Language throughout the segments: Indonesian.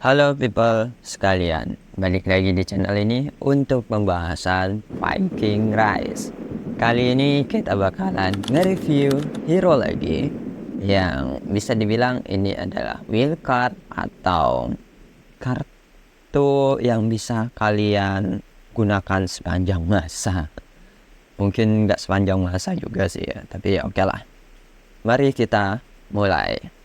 Halo people sekalian, balik lagi di channel ini untuk pembahasan Viking Rise. Kali ini kita bakalan nge-review hero lagi yang bisa dibilang ini adalah wheel card atau kartu yang bisa kalian gunakan sepanjang masa. Mungkin nggak sepanjang masa juga sih ya, tapi ya oke lah. Mari kita mulai.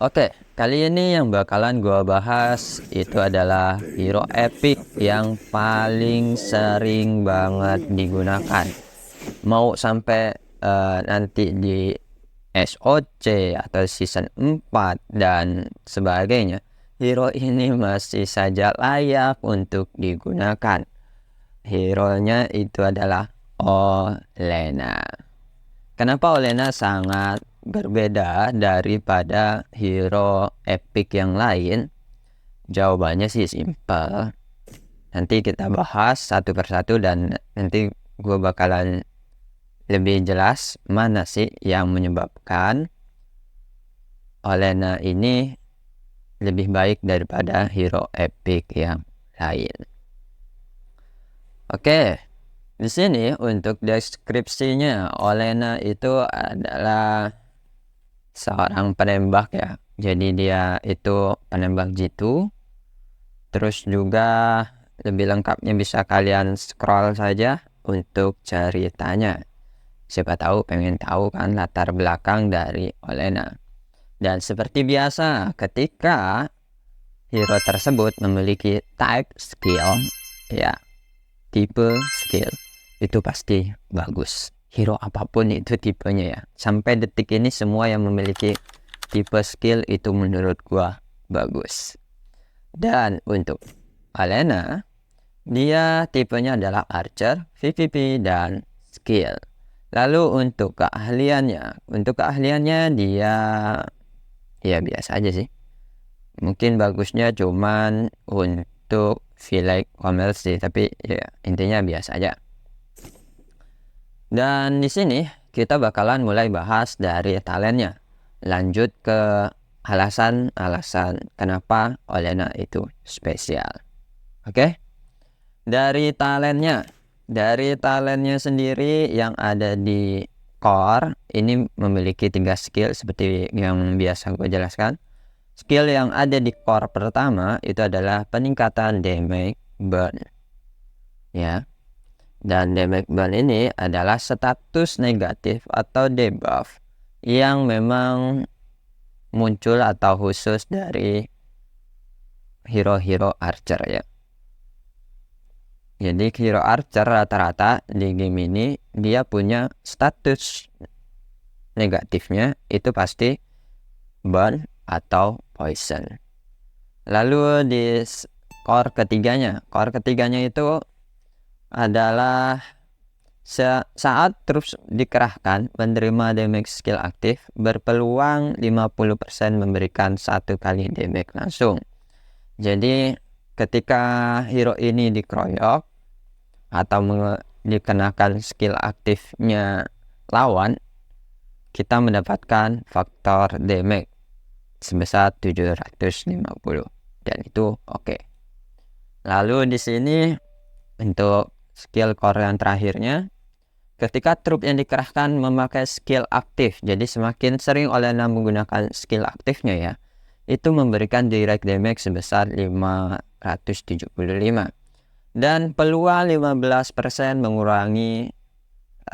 Oke, kali ini yang bakalan gua bahas itu adalah hero epic yang paling sering banget digunakan. Mau sampai nanti di SOC atau season 4 dan sebagainya, hero ini masih saja layak untuk digunakan. Hero-nya itu adalah Olenna. Kenapa Olenna sangat berbeda daripada hero epic yang lain? Jawabannya sih simpel. Nanti kita bahas satu persatu dan nanti gue bakalan lebih jelas mana sih yang menyebabkan Olenna ini lebih baik daripada hero epic yang lain. Oke, di sini untuk deskripsinya, Olenna itu adalah seorang penembak ya. Jadi dia itu penembak jitu. Terus juga lebih lengkapnya bisa kalian scroll saja untuk ceritanya. Siapa tahu pengen tahu kan latar belakang dari Olenna. Dan seperti biasa, ketika hero tersebut memiliki type skill, ya, tipe skill, itu pasti bagus. Hero apapun itu tipenya ya. Sampai detik ini semua yang memiliki tipe skill itu menurut gua bagus. Dan untuk Olenna, dia tipenya adalah archer, PvP, dan skill. Lalu untuk keahliannya dia ya biasa aja sih. Mungkin bagusnya cuman untuk Village Commerce sih, tapi ya intinya biasa aja. Dan di sini kita bakalan mulai bahas dari talentnya. Lanjut ke alasan-alasan kenapa Olenna itu spesial. Oke? Dari talentnya sendiri yang ada di core ini memiliki 3 skill seperti yang biasa gue jelaskan. Skill yang ada di core pertama itu adalah peningkatan damage burn. Ya. Dan damage burn ini adalah status negatif atau debuff yang memang muncul atau khusus dari hero-hero archer ya. Jadi hero archer rata-rata di game ini dia punya status negatifnya itu pasti burn atau poison. Lalu di core ketiganya itu adalah saat terus dikerahkan menerima damage skill aktif berpeluang 50% memberikan 1 kali damage langsung. Jadi ketika hero ini dikeroyok atau dikenakan skill aktifnya lawan, kita mendapatkan faktor damage sebesar 750 dan itu oke. Lalu di sini untuk skill core yang terakhirnya, ketika trup yang dikerahkan memakai skill aktif, jadi semakin sering Olenna menggunakan skill aktifnya ya, itu memberikan direct damage sebesar 575 dan peluang 15% mengurangi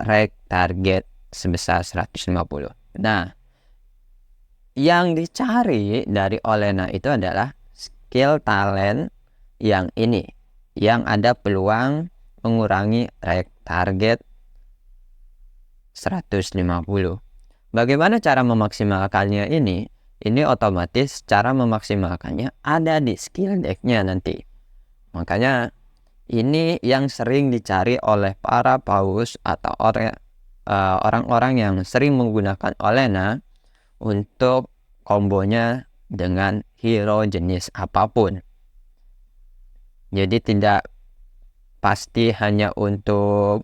reg target sebesar 150. Nah, yang dicari dari Olenna itu adalah skill talent yang ini, yang ada peluang mengurangi reg target 150. Bagaimana cara memaksimalkannya ini? Ini otomatis cara memaksimalkannya ada di skill deck-nya nanti. Makanya ini yang sering dicari oleh para paus atau orang-orang yang sering menggunakan Olena untuk kombonya dengan hero jenis apapun. Jadi tidak pasti hanya untuk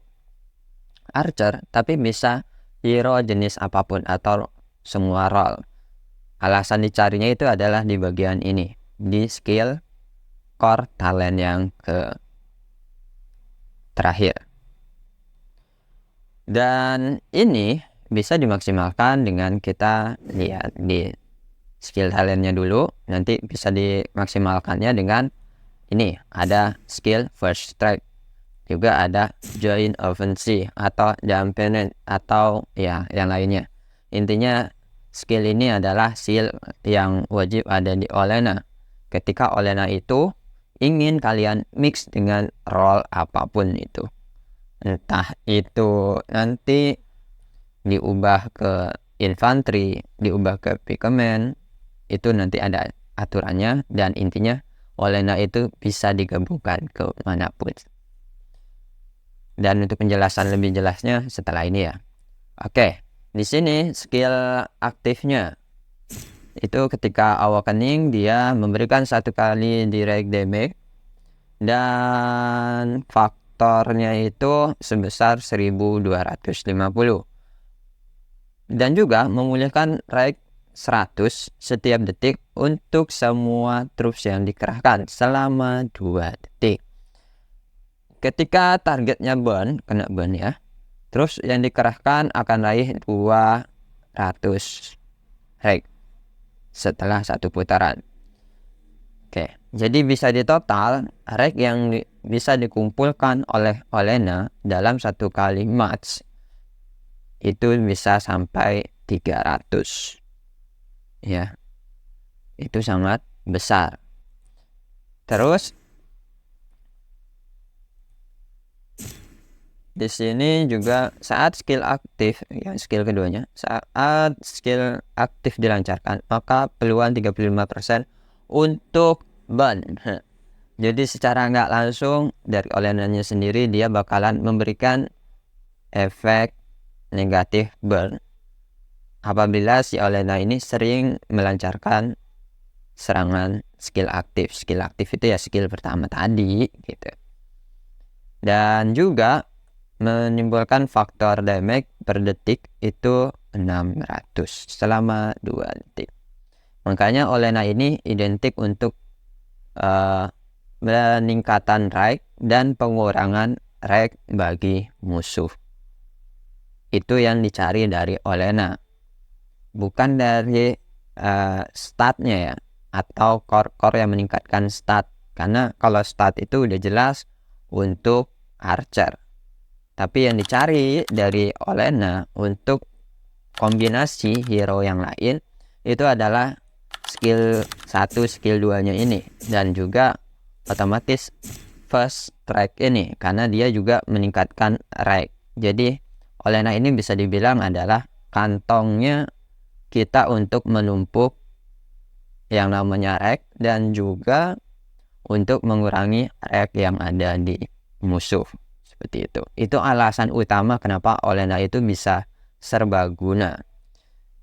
archer, tapi bisa hero jenis apapun atau semua role. Alasan dicarinya itu adalah di bagian ini, di skill core talent yang terakhir. Dan ini bisa dimaksimalkan dengan kita lihat di skill talentnya dulu. Nanti bisa dimaksimalkannya dengan ini, ada skill first strike, juga ada join offensive atau dampen atau ya yang lainnya. Intinya skill ini adalah skill yang wajib ada di Olena ketika Olena itu ingin kalian mix dengan role apapun itu, entah itu nanti diubah ke infantry, diubah ke pikeman, itu nanti ada aturannya. Dan intinya Olena itu bisa digabungkan ke manapun. Dan untuk penjelasan lebih jelasnya setelah ini ya. Oke, di sini skill aktifnya itu ketika awakening dia memberikan 1 kali direct damage dan faktornya itu sebesar 1250, dan juga memulihkan rank 100 setiap detik untuk semua troops yang dikerahkan selama 2 detik. Ketika targetnya kena burn ya, terus yang dikerahkan akan raih 200 rank setelah 1 putaran. Oke, jadi bisa ditotal rank yang bisa dikumpulkan oleh Olena dalam 1 kali match itu bisa sampai 300 ya, itu sangat besar. Terus di sini juga saat skill aktif, ya skill keduanya, saat skill aktif dilancarkan, maka peluang 35% untuk burn. Jadi secara nggak langsung dari Olenanya sendiri dia bakalan memberikan efek negatif burn apabila si Olena ini sering melancarkan serangan skill aktif. Skill aktif itu ya skill pertama tadi gitu. Dan juga menimbulkan faktor damage per detik itu 600 selama 2 detik. Makanya Olena ini identik untuk peningkatan rank dan pengurangan rank bagi musuh. Itu yang dicari dari Olena, bukan dari statnya ya, atau core yang meningkatkan stat. Karena kalau stat itu udah jelas untuk archer, tapi yang dicari dari Olena untuk kombinasi hero yang lain itu adalah skill 1, skill 2 nya ini, dan juga otomatis first strike ini karena dia juga meningkatkan rank. Jadi Olena ini bisa dibilang adalah kantongnya kita untuk menumpuk yang namanya rank dan juga untuk mengurangi rank yang ada di musuh. Seperti itu. Itu alasan utama kenapa Olena itu bisa serbaguna.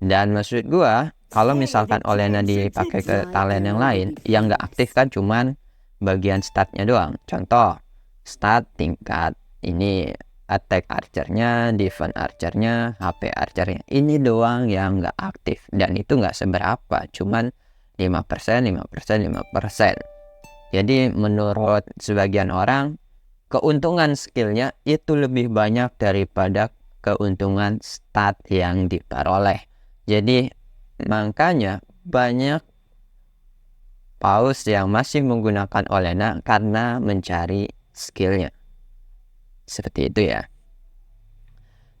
Dan maksud gua, kalau misalkan Olena dipakai ke talent yang lain yang nggak aktif kan cuman bagian statnya doang. Contoh, stat tingkat ini attack archernya, defense archernya, HP archernya, ini doang yang nggak aktif, dan itu nggak seberapa, cuman 5%, 5%, 5%. Jadi menurut sebagian orang, keuntungan skillnya itu lebih banyak daripada keuntungan stat yang diperoleh. Jadi makanya banyak paus yang masih menggunakan Olena karena mencari skillnya. Seperti itu ya.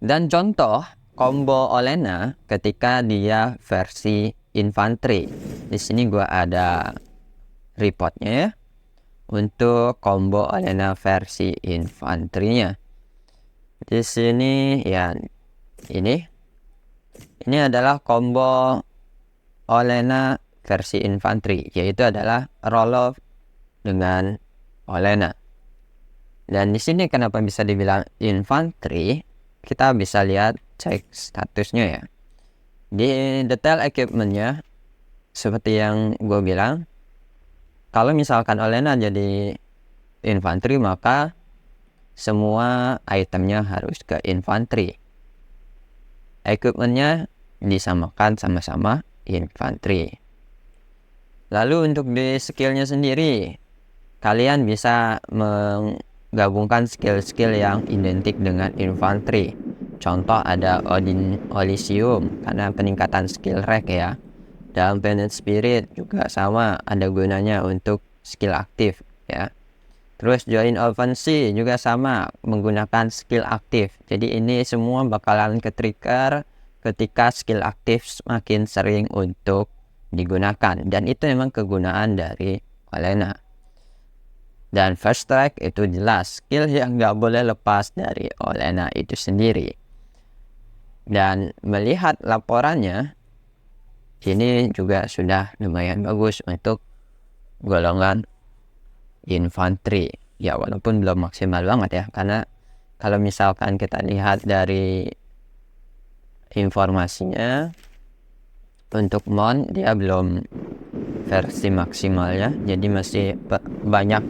Dan contoh combo Olena ketika dia versi infantry. Di sini gua ada reportnya ya. Untuk combo Olena versi infantry-nya. Di sini ya ini Ini adalah combo Olena versi infanteri, yaitu adalah Roloff dengan Olena. Dan di sini kenapa bisa dibilang infanteri? Kita bisa lihat cek statusnya ya. Di detail equipmentnya, seperti yang gue bilang, kalau misalkan Olena jadi infanteri, maka semua itemnya harus ke infanteri. Equipmentnya disamakan sama-sama infanteri. Lalu untuk di skillnya sendiri, kalian bisa menggabungkan skill-skill yang identik dengan infanteri. Contoh ada Odin Elysium karena peningkatan skill rank ya. Dalam Planet Spirit juga sama, ada gunanya untuk skill aktif ya. Terus join offensive juga sama, menggunakan skill aktif. Jadi ini semua bakalan ke-trigger ketika skill aktif semakin sering untuk digunakan. Dan itu memang kegunaan dari Olena. Dan first strike itu jelas skill yang nggak boleh lepas dari Olena itu sendiri. Dan melihat laporannya, ini juga sudah lumayan bagus untuk golongan infanteri ya, walaupun belum maksimal banget ya, karena kalau misalkan kita lihat dari informasinya, untuk mon dia belum versi maksimalnya, jadi masih banyak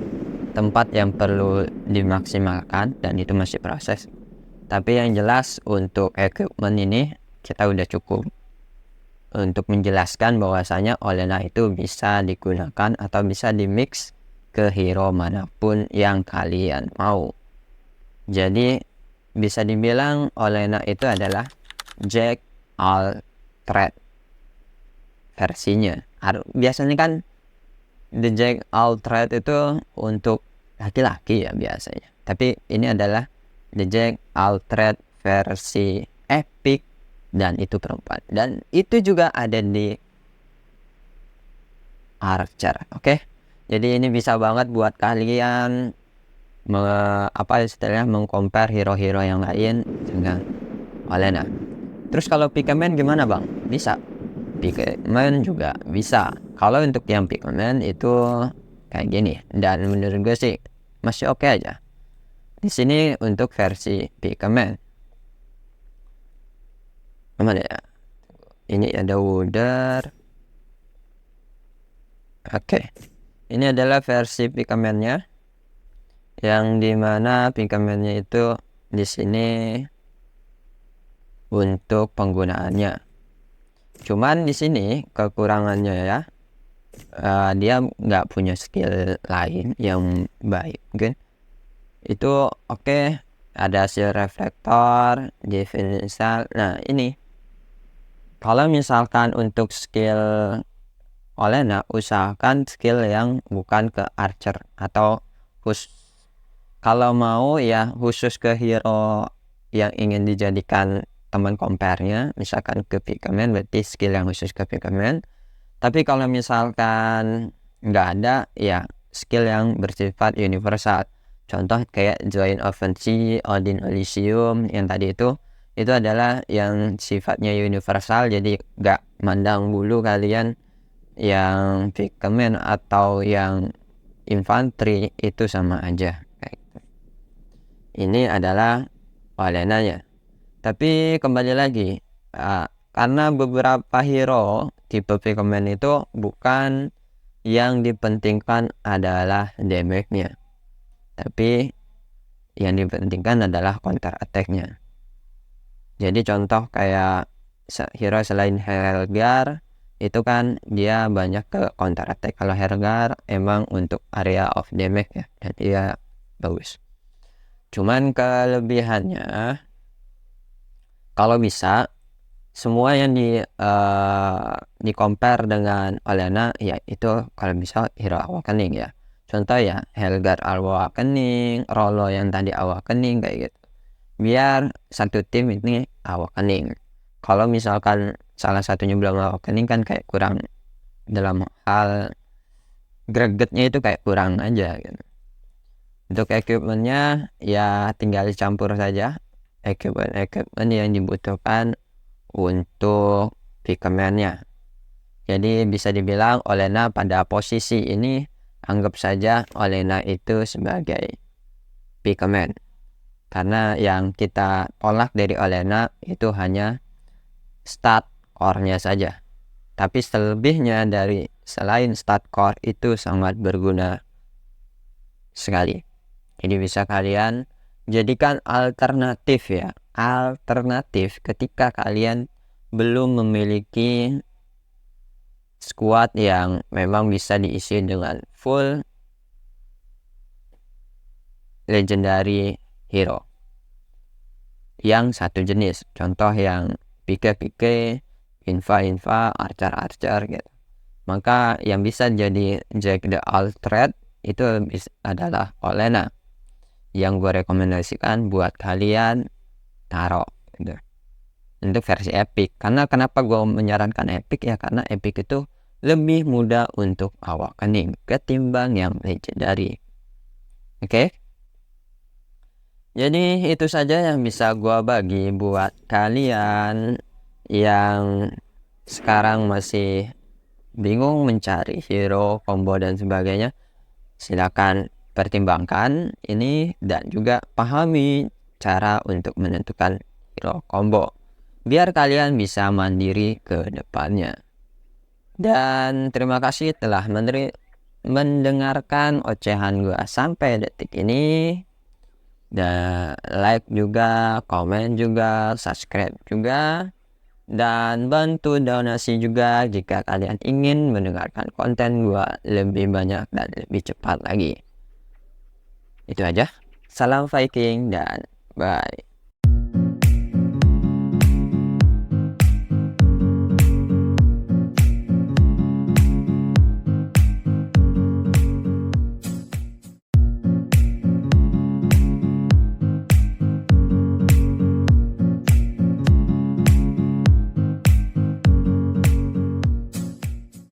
tempat yang perlu dimaksimalkan dan itu masih proses. Tapi yang jelas untuk equipment ini kita udah cukup untuk menjelaskan bahwasanya Olena itu bisa digunakan atau bisa dimix ke hero manapun yang kalian mau. Jadi bisa dibilang Olena itu adalah Jack all trade versinya. Biasanya kan the Jack all trade itu untuk laki-laki ya biasanya. Tapi ini adalah the Jack all trade versi epic dan itu perempuan. Dan itu juga ada di Archer, oke? Jadi ini bisa banget buat kalian istilahnya mengcompare hero-hero yang lain dengan Olena. Terus kalau Pikeman gimana bang? Bisa. Pikeman juga bisa. Kalau untuk yang Pikeman itu kayak gini. Dan menurut gue sih masih oke aja. Di sini untuk versi Pikeman. Mana ya? Ini ada Wooder. Oke. Ini adalah versi Pikeman-nya, yang dimana Pikeman-nya itu di sini untuk penggunaannya. Cuman di sini kekurangannya ya, dia nggak punya skill lain yang baik, mungkin itu oke. Ada shield reflektor, defensial. Nah ini kalau misalkan untuk skill Olena, usahakan skill yang bukan ke Archer atau kalau mau ya khusus ke hero yang ingin dijadikan teman compare-nya, misalkan ke Pikeman, berarti skill yang khusus ke Pikeman. Tapi kalau misalkan nggak ada, ya skill yang bersifat universal. Contoh kayak join offensive, Odin Elysium yang tadi itu adalah yang sifatnya universal, jadi nggak mandang bulu kalian yang Pikeman atau yang infanteri, itu sama aja. Ini adalah Olena-nya. Tapi kembali lagi, karena beberapa hero tipe Pikeman itu bukan yang dipentingkan adalah damage-nya, tapi yang dipentingkan adalah counter attack-nya. Jadi contoh kayak hero selain Helgar itu kan dia banyak ke counter attack. Kalau Helgar emang untuk area of damage ya, dan dia bagus. Cuman kelebihannya, kalau bisa semua yang di compare dengan Olena ya itu kalau bisa hero Awakening ya. Contoh ya Helgar Awakening, Rollo yang tadi Awakening kayak gitu. Biar satu tim ini Awakening. Kalau misalkan salah satunya belum Awakening kan kayak kurang, dalam hal gregetnya itu kayak kurang aja gitu. Untuk equipmentnya ya tinggal dicampur saja equipment yang dibutuhkan untuk pikemennya. Jadi bisa dibilang Olena pada posisi ini anggap saja Olena itu sebagai pikemen, karena yang kita tolak dari Olena itu hanya stat core-nya saja. Tapi selebihnya dari selain stat core itu sangat berguna sekali. Jadi bisa kalian jadikan alternatif ya. Alternatif ketika kalian belum memiliki squad yang memang bisa diisi dengan full legendary hero yang satu jenis. Contoh yang pike-pike, infa-infa, archer-archer gitu. Maka yang bisa jadi Jack the Altred itu adalah Olena, yang gue rekomendasikan buat kalian taruh gitu. Untuk versi epic. Karena kenapa gue menyarankan epic ya, karena epic itu lebih mudah untuk awakening ketimbang yang legendary. Oke? Jadi itu saja yang bisa gue bagi buat kalian yang sekarang masih bingung mencari hero, combo dan sebagainya. Silakan pertimbangkan ini dan juga pahami cara untuk menentukan hero combo biar kalian bisa mandiri ke depannya. Dan terima kasih telah mendengarkan ocehan gua sampai detik ini. Dan like juga, komen juga, subscribe juga, dan bantu donasi juga jika kalian ingin mendengarkan konten gua lebih banyak dan lebih cepat lagi. Itu aja. Salam Viking dan bye.